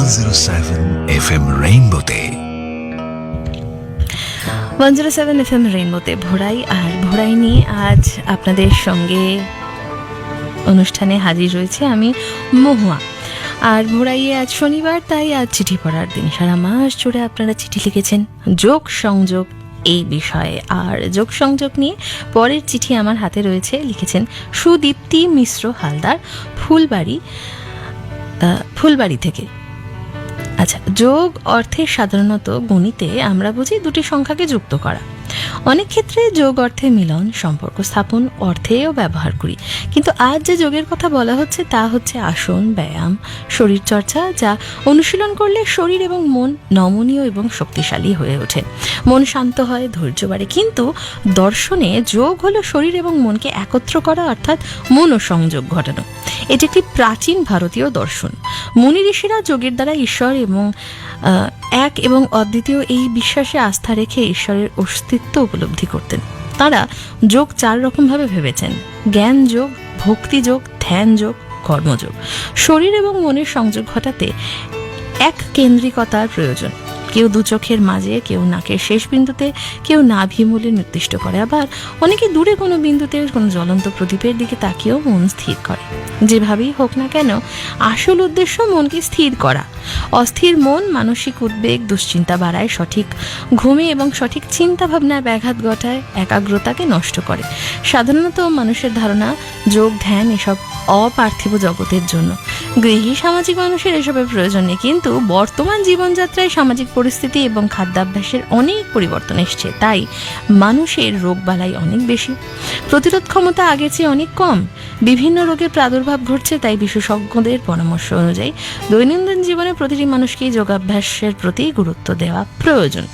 107 FM রেইনবোতে। 107 FM রেইনবোতে ভোরাই, আর ভোরাই নিয়ে আজ আপনাদের সঙ্গে অনুষ্ঠানে হাজির রয়েছে আমি মহুয়া। আর ভোরাইয়ে আজ শনিবার, তাই আজ চিঠি পড়ার দিন। সারা মাস জুড়ে আপনারা চিঠি লিখেছেন যোগ সংযোগ এই বিষয়ে, আর যোগ সংযোগ নিয়ে পরের চিঠি আমার হাতে রয়েছে। লিখেছেন সুদীপ্তি মিশ্র হালদার, ফুলবাড়ি থেকে। আচ্ছা, যোগ অর্থে সাধারণত গণিতে আমরা বুঝি দুটি সংখ্যাকে যুক্ত করা। অনেক ক্ষেত্রে যোগ অর্থে মিলন, সম্পর্ক স্থাপন অর্থেও ব্যবহার করি, কিন্তু আজ যে যোগের কথা বলা হচ্ছে তা হচ্ছে আসন, ব্যায়াম, শরীরচর্চা, যা অনুশীলন করলে শরীর এবং মন নমনীয় এবং শক্তিশালী হয়ে ওঠে। মন শান্ত হয়, ধৈর্য বাড়ে। কিন্তু দর্শনে যোগ হলো শরীর এবং মনকে একত্র করা, অর্থাৎ মনোসংযোগ ঘটানো। এটি একটি প্রাচীন ভারতীয় দর্শন। মুনি ঋষিরা যোগের দ্বারা ঈশ্বর এবং এক এবং অদ্বিতীয় এই বিশ্বাসে আস্থা রেখে ঈশ্বরের অস্তিত্ব উপলব্ধি করতেন। তারা যোগ 4 রকমভাবে ভেবেছেন: জ্ঞান যোগ, ভক্তি যোগ, ধ্যান যোগ, কর্মযোগ। শরীর এবং মনের সংযোগ ঘটাতে এক কেন্দ্রিকতার প্রয়োজন। কেউ দু চোখের মাঝে, কেউ নাকের শেষ বিন্দুতে, কেউ নাভিমূলে নির্দিষ্ট করে। আবার অনেকে দূরে কোনো বিন্দুতে কোনো জ্বলন্ত প্রদীপের দিকে তাকিয়েও মন স্থির করে। যেভাবেই হোক না কেন, আসল উদ্দেশ্য মনকে স্থির করা। অস্থির মন মানসিক উদ্বেগ, দুশ্চিন্তা বাড়ায়, সঠিক ঘুমে এবং সঠিক চিন্তা ভাবনার ব্যাঘাত ঘটায়, একাগ্রতাকে নষ্ট করে। সাধারণত মানুষের ধারণা যোগ ধ্যান এসব অপার্থিব জগতের জন্য। গৃহী সামাজিক মানুষের এসবের প্রয়োজন নেই, কিন্তু বর্তমান জীবনযাত্রায় সামাজিক পরিস্থিতি এবং খাদ্যাভ্যাসের অনেক পরিবর্তন এসছে, তাই মানুষের রোগবালাই অনেক বেশি, প্রতিরোধ ক্ষমতা আগের চেয়ে অনেক কম, বিভিন্ন রোগের প্রাদুর্ভাব ঘটছে। তাই বিশেষজ্ঞদের পরামর্শ অনুযায়ী দৈনন্দিন জীবনে প্রতিটি মানুষকেই যোগাভ্যাসের প্রতি গুরুত্ব দেওয়া প্রয়োজন।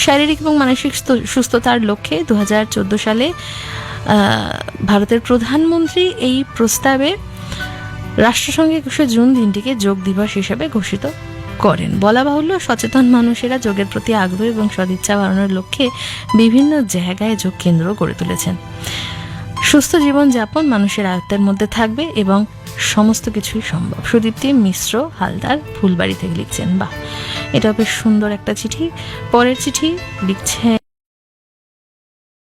শারীরিক এবং মানসিক সুস্থতার লক্ষ্যে 2014 সালে ভারতের প্রধানমন্ত্রী এই প্রস্তাবে রাষ্ট্রসংঘে 21 জুন দিনটিকে যোগ দিবস হিসেবে ঘোষিত করেন। বলা বাহুল্য, সচেতন মানুষেরা যোগের প্রতি আগ্রহ এবং সদিচ্ছা বাড়ানোর লক্ষ্যে বিভিন্ন জায়গায় যোগ কেন্দ্র গড়ে তুলেছেন। সুস্থ জীবনযাপন মানুষের আয়ত্তের মধ্যে থাকবে এবং সমস্ত কিছুই সম্ভব। সুদীপ্তি মিশ্র হালদার, ফুলবাড়ি থেকে লিখছেন। বাহ, এটা বেশ সুন্দর একটা চিঠি। পরের চিঠি লিখছেন